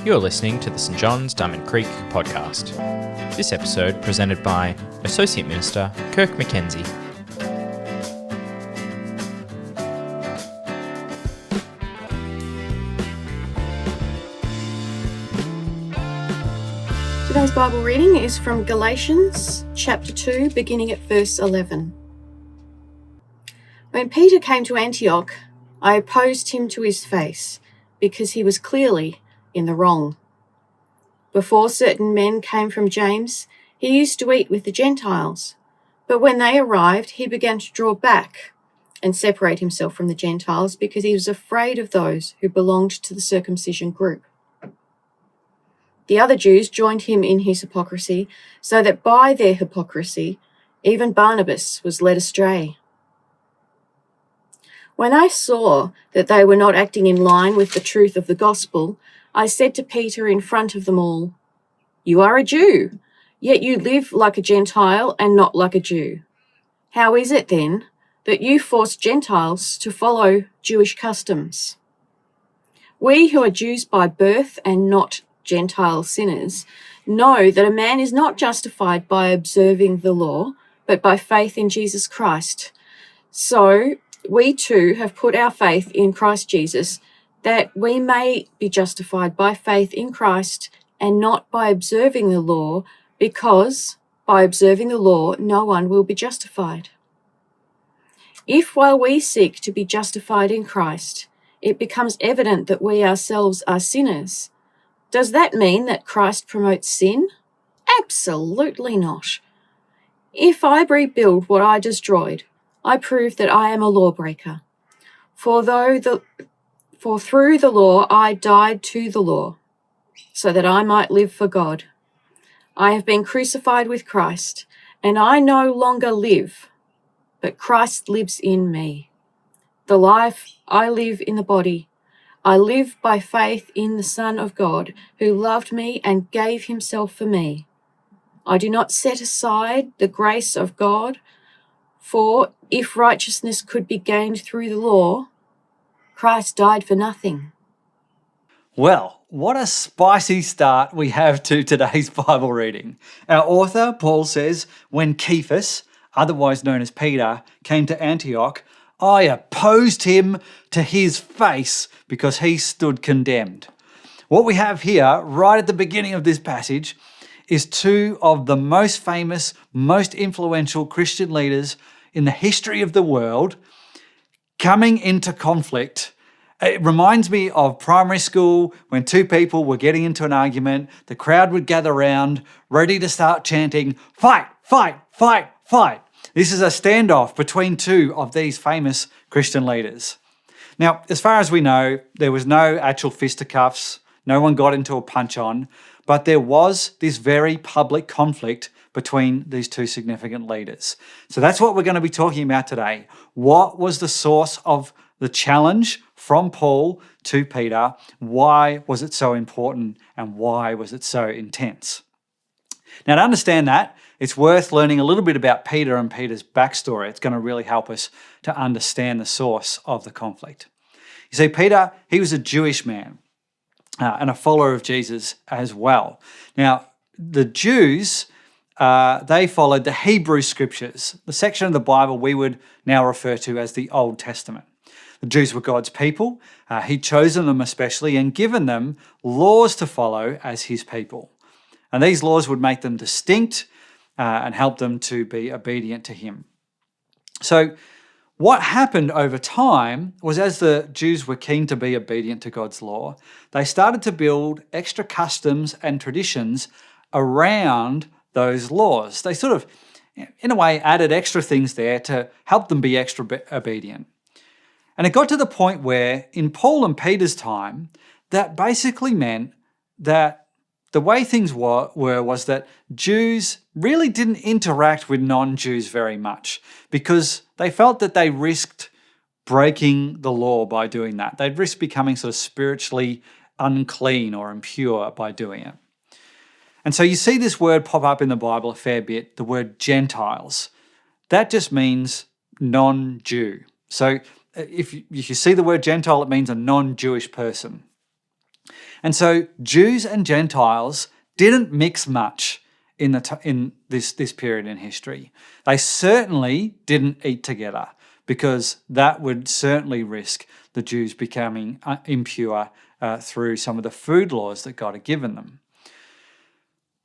You're listening to the St John's Diamond Creek podcast. This episode presented by Associate Minister Kirk Mackenzie. Today's Bible reading is from Galatians chapter 2, beginning at verse 11. When Peter came to Antioch, I opposed him to his face, because he was clearly in the wrong. Before certain men came from James, he used to eat with the Gentiles. But when they arrived, he began to draw back and separate himself from the Gentiles because he was afraid of those who belonged to the circumcision group. The other Jews joined him in his hypocrisy, so that by their hypocrisy, even Barnabas was led astray. When I saw that they were not acting in line with the truth of the gospel, I said to Peter in front of them all, "You are a Jew, yet you live like a Gentile and not like a Jew. How is it then that you force Gentiles to follow Jewish customs? We who are Jews by birth and not Gentile sinners know that a man is not justified by observing the law, but by faith in Jesus Christ. So we too have put our faith in Christ Jesus, that we may be justified by faith in Christ and not by observing the law, because by observing the law no one will be justified. If while we seek to be justified in Christ, it becomes evident that we ourselves are sinners, does that mean that Christ promotes sin? Absolutely not. If I rebuild what I destroyed, I prove that I am a lawbreaker. For through the law I died to the law, so that I might live for God. I have been crucified with Christ, and I no longer live, but Christ lives in me. The life I live in the body, I live by faith in the Son of God, who loved me and gave himself for me. I do not set aside the grace of God, for if righteousness could be gained through the law, Christ died for nothing." Well, what a spicy start we have to today's Bible reading. Our author, Paul, says, when Cephas, otherwise known as Peter, came to Antioch, I opposed him to his face because he stood condemned. What we have here, right at the beginning of this passage, is two of the most famous, most influential Christian leaders in the history of the world coming into conflict. It reminds me of primary school when two people were getting into an argument, the crowd would gather around, ready to start chanting, "Fight, fight, fight, fight." This is a standoff between two of these famous Christian leaders. Now, as far as we know, there was no actual fisticuffs, no one got into a punch-on, but there was this very public conflict between these two significant leaders. So that's what we're going to be talking about today. What was the source of the challenge from Paul to Peter? Why was it so important and why was it so intense? Now, to understand that, it's worth learning a little bit about Peter and Peter's backstory. It's going to really help us to understand the source of the conflict. You see, Peter, he was a Jewish man and a follower of Jesus as well. Now, the Jews, they followed the Hebrew scriptures, the section of the Bible we would now refer to as the Old Testament. The Jews were God's people. He'd chosen them especially and given them laws to follow as his people. And these laws would make them distinct and help them to be obedient to him. So what happened over time was, as the Jews were keen to be obedient to God's law, they started to build extra customs and traditions around those laws. They sort of, in a way, added extra things there to help them be extra obedient. And it got to the point where, in Paul and Peter's time, that basically meant that the way things were was that Jews really didn't interact with non-Jews very much because they felt that they risked breaking the law by doing that. They'd risk becoming sort of spiritually unclean or impure by doing it. And so you see this word pop up in the Bible a fair bit, the word Gentiles. That just means non-Jew. So if you see the word Gentile, it means a non-Jewish person. And so Jews and Gentiles didn't mix much in this period in history. They certainly didn't eat together, because that would certainly risk the Jews becoming impure through some of the food laws that God had given them.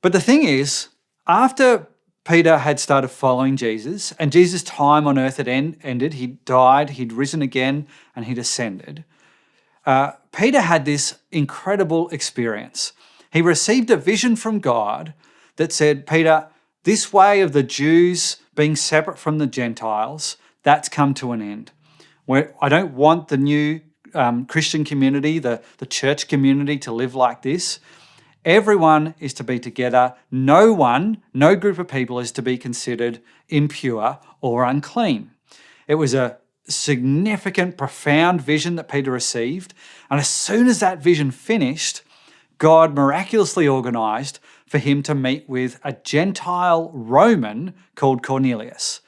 But the thing is, after Peter had started following Jesus, and Jesus' time on earth had ended, he died, he'd risen again, and he'd ascended, Peter had this incredible experience. He received a vision from God that said, Peter, this way of the Jews being separate from the Gentiles, that's come to an end. I don't want the new Christian community, the church community, to live like this. Everyone is to be together. No group of people is to be considered impure or unclean. It was a significant, profound vision that Peter received. And as soon as that vision finished, God miraculously organised for him to meet with a Gentile Roman called Cornelius.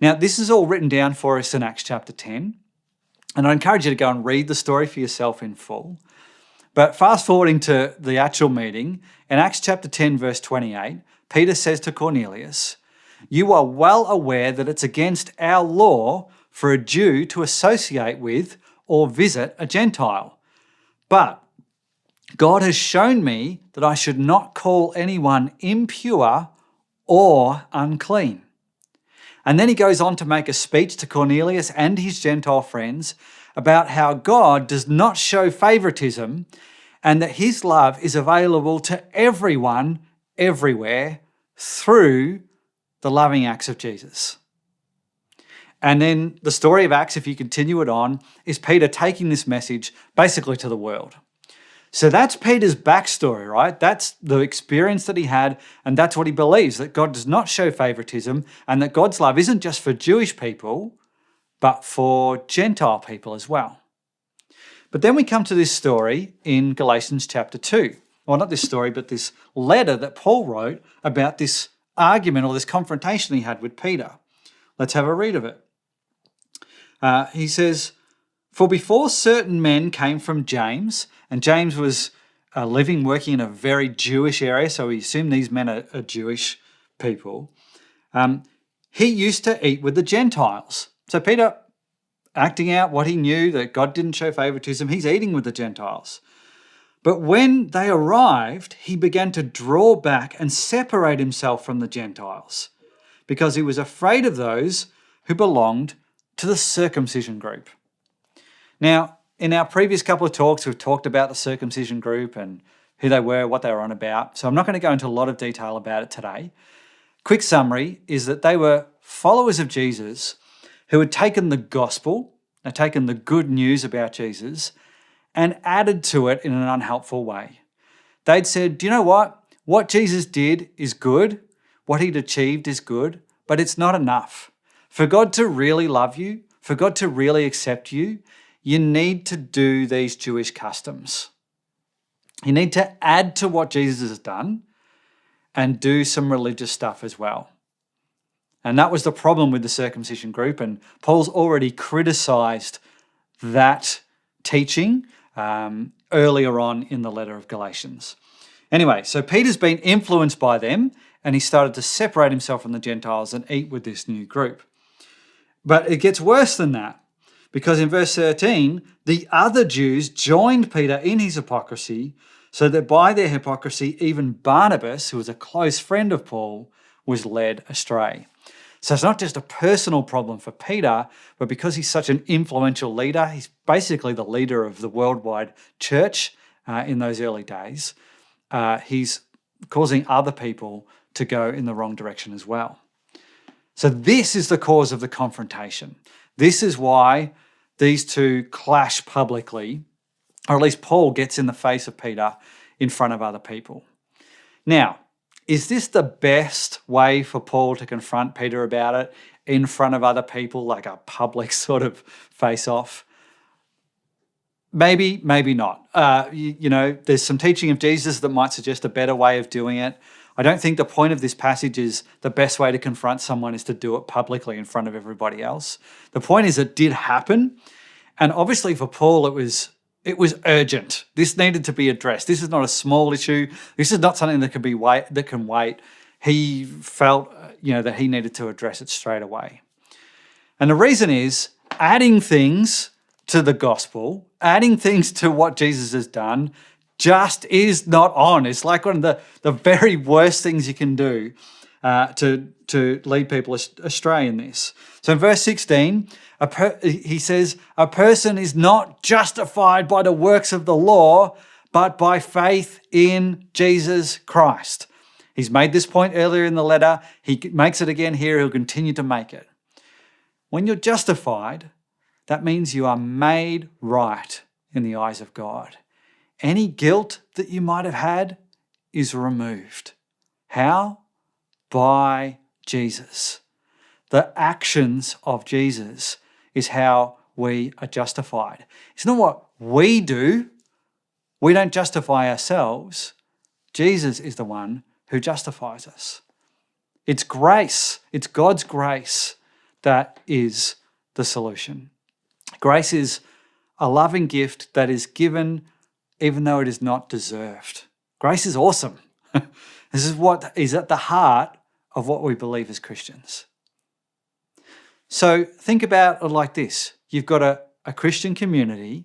Now, this is all written down for us in Acts chapter 10, and I encourage you to go and read the story for yourself in full. But fast forwarding to the actual meeting, in Acts chapter 10, verse 28, Peter says to Cornelius, "You are well aware that it's against our law for a Jew to associate with or visit a Gentile. But God has shown me that I should not call anyone impure or unclean." And then he goes on to make a speech to Cornelius and his Gentile friends about how God does not show favoritism and that his love is available to everyone, everywhere, through the loving acts of Jesus. And then the story of Acts, if you continue it on, is Peter taking this message basically to the world. So that's Peter's backstory, right? That's the experience that he had, and that's what he believes, that God does not show favoritism and that God's love isn't just for Jewish people, but for Gentile people as well. But then we come to this story in Galatians chapter 2. Well, not this story, but this letter that Paul wrote about this argument or this confrontation he had with Peter. Let's have a read of it. He says, "For before certain men came from James," and James was working in a very Jewish area, so we assume these men are Jewish people, he used to eat with the Gentiles. So Peter, acting out what he knew, that God didn't show favoritism, he's eating with the Gentiles. But when they arrived, he began to draw back and separate himself from the Gentiles because he was afraid of those who belonged to the circumcision group. Now, in our previous couple of talks, we've talked about the circumcision group and who they were, what they were on about. So I'm not going to go into a lot of detail about it today. Quick summary is that they were followers of Jesus who had taken the gospel, had taken the good news about Jesus, and added to it in an unhelpful way. They'd said, do you know what? What Jesus did is good. What he'd achieved is good, but it's not enough. For God to really love you, for God to really accept you, you need to do these Jewish customs. You need to add to what Jesus has done and do some religious stuff as well. And that was the problem with the circumcision group, and Paul's already criticised that teaching earlier on in the letter of Galatians. Anyway, so Peter's been influenced by them, and he started to separate himself from the Gentiles and eat with this new group. But it gets worse than that, because in verse 13, the other Jews joined Peter in his hypocrisy, so that by their hypocrisy, even Barnabas, who was a close friend of Paul, was led astray. So it's not just a personal problem for Peter, but because he's such an influential leader, he's basically the leader of the worldwide church in those early days, he's causing other people to go in the wrong direction as well. So this is the cause of the confrontation. This is why these two clash publicly, or at least Paul gets in the face of Peter in front of other people. Now, is this the best way for Paul to confront Peter about it in front of other people, like a public sort of face-off? Maybe, maybe not. There's some teaching of Jesus that might suggest a better way of doing it. I don't think the point of this passage is the best way to confront someone is to do it publicly in front of everybody else. The point is it did happen. And obviously for Paul, it was It was urgent. This needed to be addressed. This is not a small issue. This is not something that can wait. He felt, that he needed to address it straight away. And the reason is adding things to the gospel, adding things to what Jesus has done, just is not on. It's like one of the very worst things you can do to lead people astray in this. So in verse 16, he says, a person is not justified by the works of the law, but by faith in Jesus Christ. He's made this point earlier in the letter. He makes it again here. He'll continue to make it. When you're justified, that means you are made right in the eyes of God. Any guilt that you might have had is removed. How? By Jesus. The actions of Jesus is how we are justified. It's not what we do. We don't justify ourselves. Jesus is the one who justifies us. It's grace. It's God's grace that is the solution. Grace is a loving gift that is given even though it is not deserved. Grace is awesome. This is what is at the heart of what we believe as Christians. So think about it like this. You've got a Christian community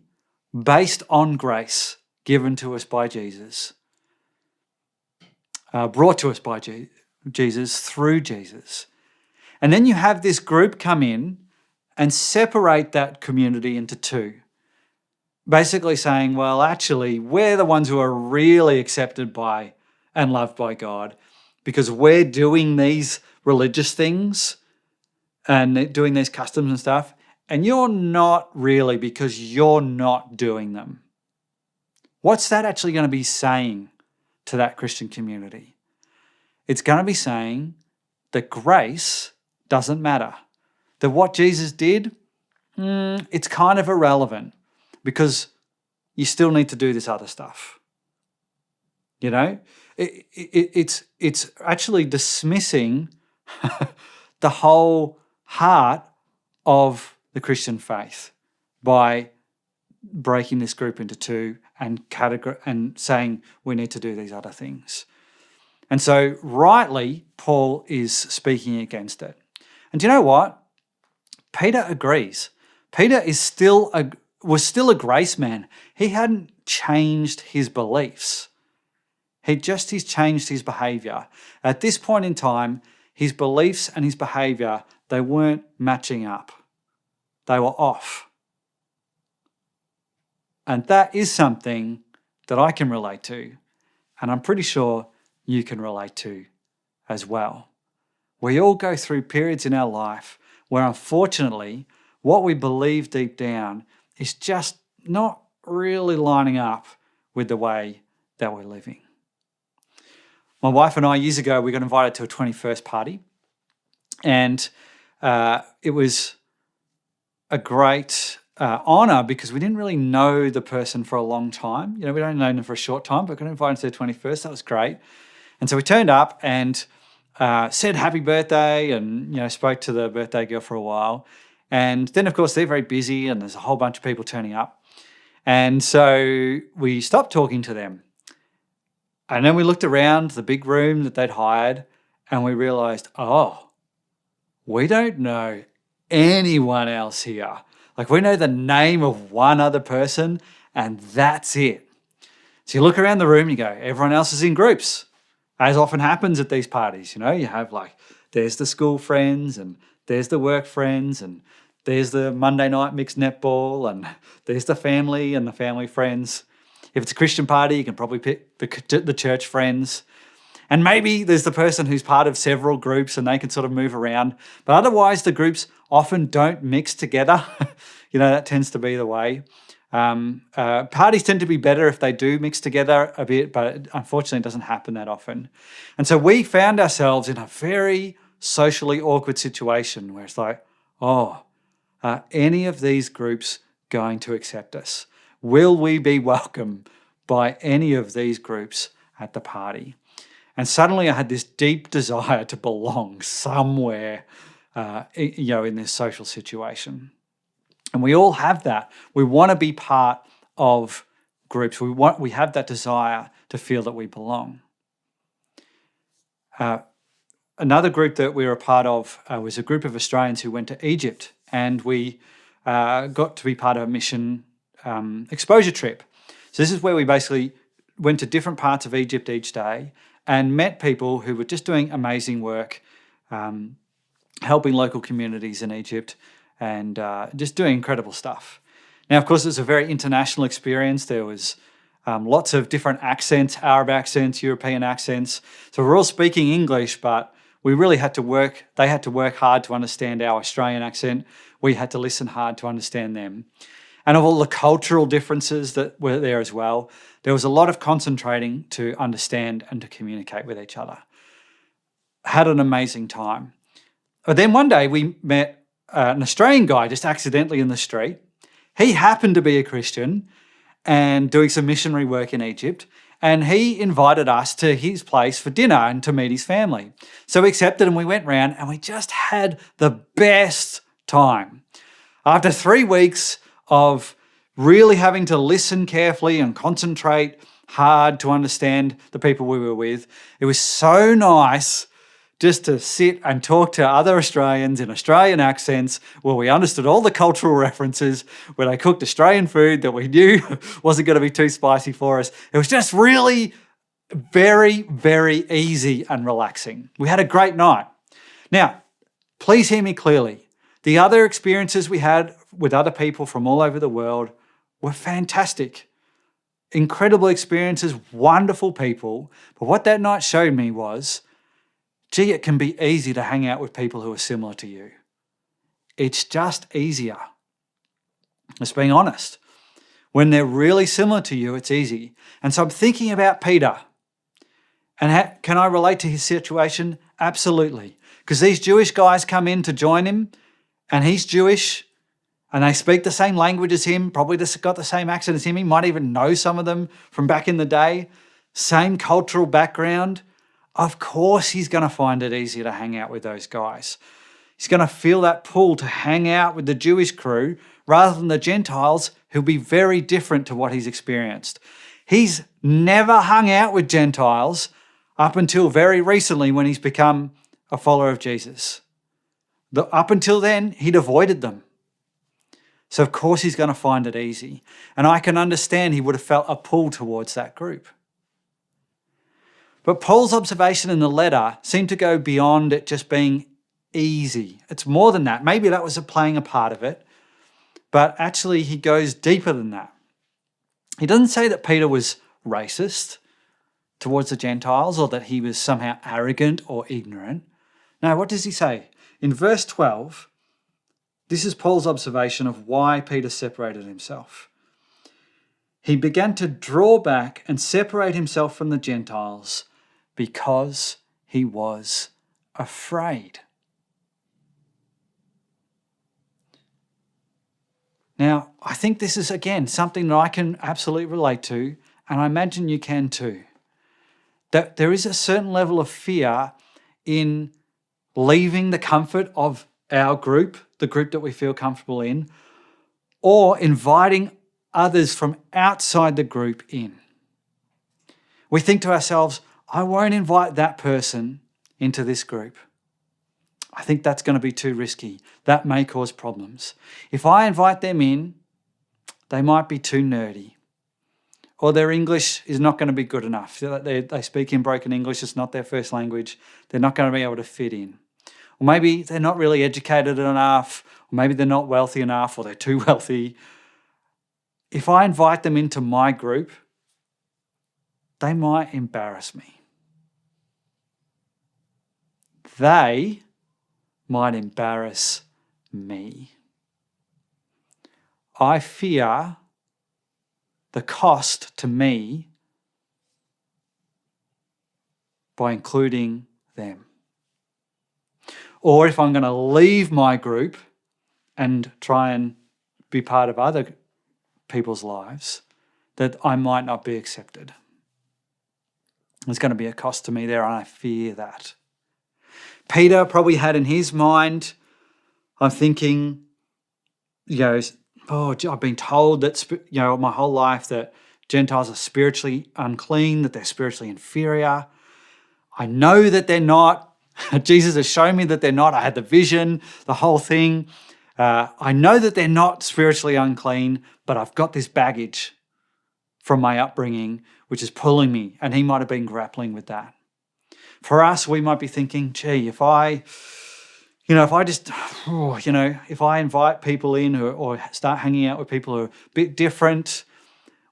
based on grace given to us by Jesus, brought to us by Jesus through Jesus. And then you have this group come in and separate that community into two. Basically saying, well, actually, we're the ones who are really accepted by and loved by God because we're doing these religious things and doing these customs and stuff, and you're not really because you're not doing them. What's that actually going to be saying to that Christian community? It's going to be saying that grace doesn't matter. That what Jesus did, it's kind of irrelevant because you still need to do this other stuff. It's actually dismissing the whole heart of the Christian faith by breaking this group into two and saying we need to do these other things. And so rightly, Paul is speaking against it. And do you know what? Peter agrees. Peter was still a grace man. He hadn't changed his beliefs. He's changed his behavior. At this point in time, his beliefs and his behavior, they weren't matching up. They were off. And that is something that I can relate to, and I'm pretty sure you can relate to as well. We all go through periods in our life where, unfortunately, what we believe deep down is just not really lining up with the way that we're living. My wife and I, years ago, we got invited to a 21st party, and it was a great honour because we didn't really know the person for a long time. We'd only known them for a short time, but got invited to their 21st. That was great. And so we turned up and said happy birthday and, spoke to the birthday girl for a while. And then, of course, they're very busy and there's a whole bunch of people turning up. And so we stopped talking to them. And then we looked around the big room that they'd hired and we realised, we don't know anyone else here. Like, we know the name of one other person and that's it. So you look around the room, you go, everyone else is in groups, as often happens at these parties. You have there's the school friends and there's the work friends and there's the Monday night mixed netball and there's the family and the family friends. If it's a Christian party, you can probably pick the church friends. And maybe there's the person who's part of several groups and they can sort of move around. But otherwise, the groups often don't mix together. That tends to be the way. Parties tend to be better if they do mix together a bit, but unfortunately it doesn't happen that often. And so we found ourselves in a very socially awkward situation where it's like, are any of these groups going to accept us? Will we be welcome by any of these groups at the party? And suddenly I had this deep desire to belong somewhere, in this social situation. And we all have that. We want to be part of groups. We have that desire to feel that we belong. Another group that we were a part of was a group of Australians who went to Egypt, and we got to be part of a mission exposure trip. So this is where we basically went to different parts of Egypt each day and met people who were just doing amazing work, helping local communities in Egypt and just doing incredible stuff. Now, of course, it was a very international experience. There was lots of different accents, Arab accents, European accents. So we're all speaking English, but we really had to work. They had to work hard to understand our Australian accent. We had to listen hard to understand them. And of all the cultural differences that were there as well, there was a lot of concentrating to understand and to communicate with each other. Had an amazing time. But then one day we met an Australian guy just accidentally in the street. He happened to be a Christian and doing some missionary work in Egypt, and he invited us to his place for dinner and to meet his family. So we accepted and we went round and we just had the best time. After 3 weeks of really having to listen carefully and concentrate hard to understand the people we were with, it was so nice just to sit and talk to other Australians in Australian accents where we understood all the cultural references, where they cooked Australian food that we knew wasn't going to be too spicy for us. It was just really very, very easy and relaxing. We had a great night. Now, please hear me clearly. The other experiences we had with other people from all over the world were fantastic. Incredible experiences, wonderful people. But what that night showed me was, gee, it can be easy to hang out with people who are similar to you. It's just easier. Just being honest. When they're really similar to you, it's easy. And so I'm thinking about Peter. And can I relate to his situation? Absolutely. Because these Jewish guys come in to join him, and he's Jewish, and they speak the same language as him, probably just got the same accent as him. He might even know some of them from back in the day. Same cultural background. Of course he's going to find it easier to hang out with those guys. He's going to feel that pull to hang out with the Jewish crew rather than the Gentiles who'll be very different to what he's experienced. He's never hung out with Gentiles up until very recently when he's become a follower of Jesus. Up until then, he'd avoided them. So of course he's going to find it easy. And I can understand he would have felt a pull towards that group. But Paul's observation in the letter seemed to go beyond it just being easy. It's more than that. Maybe that was playing a part of it. But actually he goes deeper than that. He doesn't say that Peter was racist towards the Gentiles or that he was somehow arrogant or ignorant. No, what does he say? In verse 12, this is Paul's observation of why Peter separated himself. He began to draw back and separate himself from the Gentiles because he was afraid. Now, I think this is, again, something that I can absolutely relate to, and I imagine you can too. That there is a certain level of fear in leaving the comfort of our group, the group that we feel comfortable in, or inviting others from outside the group in. We think to ourselves, I won't invite that person into this group. I think that's going to be too risky. That may cause problems. If I invite them in, they might be too nerdy. Or their English is not going to be good enough. They speak in broken English. It's not their first language. They're not going to be able to fit in. Or maybe they're not really educated enough. Or maybe they're not wealthy enough, or they're too wealthy. If I invite them into my group, they might embarrass me. They might embarrass me. I fear the cost to me by including them. Or if I'm going to leave my group and try and be part of other people's lives, that I might not be accepted. There's going to be a cost to me there, and I fear that. Peter probably had in his mind, I'm thinking, I've been told that, my whole life that Gentiles are spiritually unclean, that they're spiritually inferior. I know that they're not. Jesus has shown me that they're not. I had the vision, the whole thing. I know that they're not spiritually unclean, but I've got this baggage from my upbringing, which is pulling me, and he might have been grappling with that. For us, we might be thinking, gee, if I invite people in or start hanging out with people who are a bit different,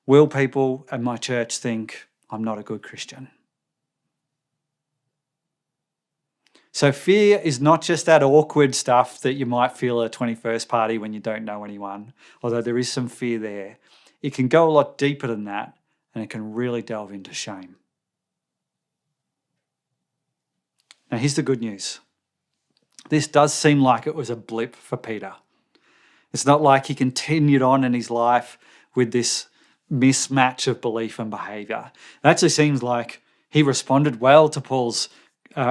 will people at my church think I'm not a good Christian? So fear is not just that awkward stuff that you might feel at a 21st party when you don't know anyone, although there is some fear there. It can go a lot deeper than that, and it can really delve into shame. Now, here's the good news. This does seem like it was a blip for Peter. It's not like he continued on in his life with this mismatch of belief and behaviour. It actually seems like he responded well to Paul's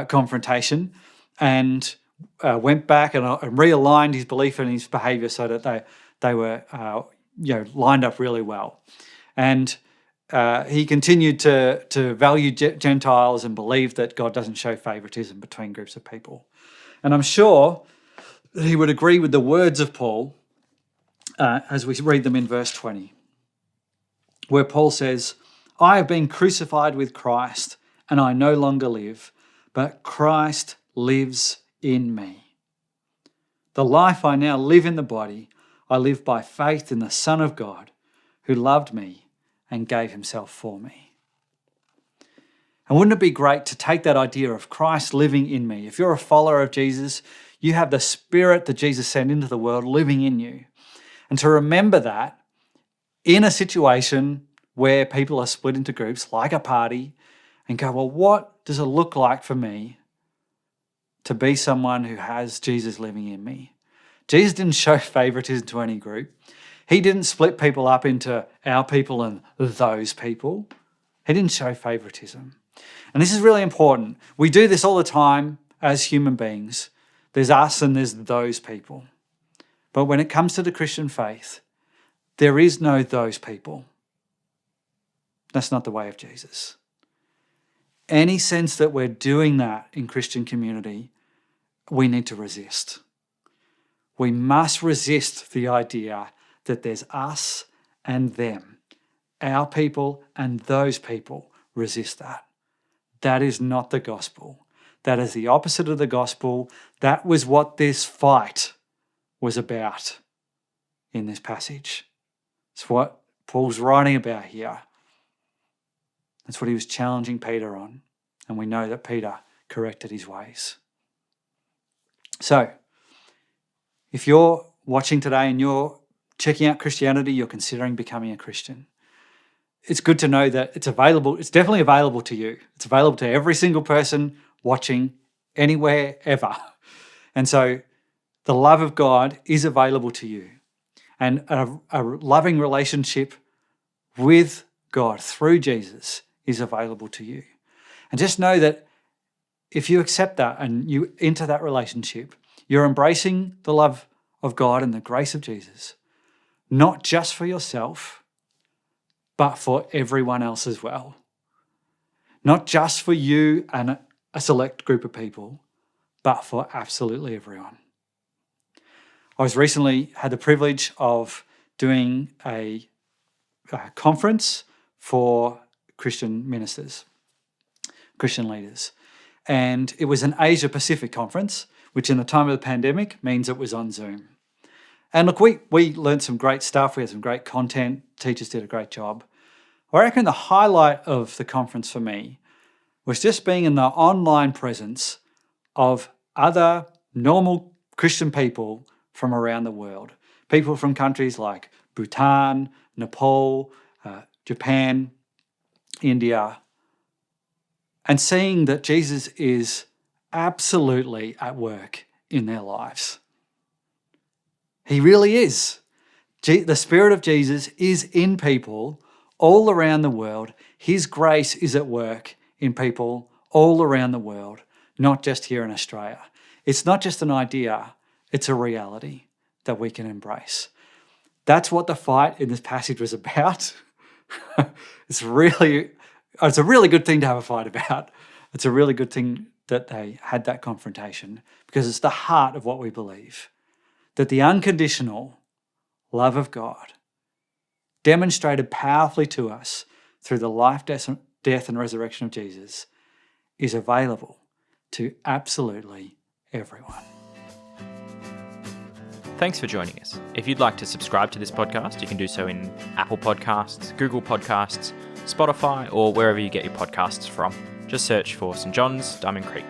confrontation and went back and realigned his belief and his behaviour so that they were lined up really well. And he continued to value Gentiles and believe that God doesn't show favouritism between groups of people. And I'm sure that he would agree with the words of Paul as we read them in verse 20, where Paul says, I have been crucified with Christ, and I no longer live, but Christ lives in me. The life I now live in the body, I live by faith in the Son of God, who loved me and gave himself for me. And wouldn't it be great to take that idea of Christ living in me? If you're a follower of Jesus, you have the Spirit that Jesus sent into the world living in you. And to remember that in a situation where people are split into groups, like a party, and go, well, what does it look like for me to be someone who has Jesus living in me? Jesus didn't show favoritism to any group. He didn't split people up into our people and those people. He didn't show favoritism. And this is really important. We do this all the time as human beings. There's us and there's those people. But when it comes to the Christian faith, there is no those people. That's not the way of Jesus. Any sense that we're doing that in Christian community, we need to resist. We must resist the idea that there's us and them, our people and those people. Resist that. That is not the gospel. That is the opposite of the gospel. That was what this fight was about in this passage. It's what Paul's writing about here. That's what he was challenging Peter on. And we know that Peter corrected his ways. So, if you're watching today and you're checking out Christianity, you're considering becoming a Christian, it's good to know that it's available. It's definitely available to you. It's available to every single person watching anywhere, ever. And so the love of God is available to you. And a loving relationship with God through Jesus is available to you. And just know that if you accept that and you enter that relationship, you're embracing the love of God and the grace of Jesus, not just for yourself, but for everyone else as well. Not just for you and a select group of people, but for absolutely everyone. I was recently had the privilege of doing a conference for Christian ministers, Christian leaders. And it was an Asia Pacific conference, which in the time of the pandemic means it was on Zoom. And look, we learned some great stuff. We had some great content. Teachers did a great job. I reckon the highlight of the conference for me was just being in the online presence of other normal Christian people from around the world. People from countries like Bhutan, Nepal, Japan, India, and seeing that Jesus is absolutely at work in their lives. He really is. The Spirit of Jesus is in people all around the world. His grace is at work in people all around the world, not just here in Australia. It's not just an idea, it's a reality that we can embrace. That's what the fight in this passage was about. It's a really good thing to have a fight about. It's a really good thing that they had that confrontation, because it's the heart of what we believe, that the unconditional love of God, demonstrated powerfully to us through the life, death and resurrection of Jesus, is available to absolutely everyone. Thanks for joining us. If you'd like to subscribe to this podcast, you can do so in Apple Podcasts, Google Podcasts, Spotify, or wherever you get your podcasts from. Just search for St. John's, Diamond Creek.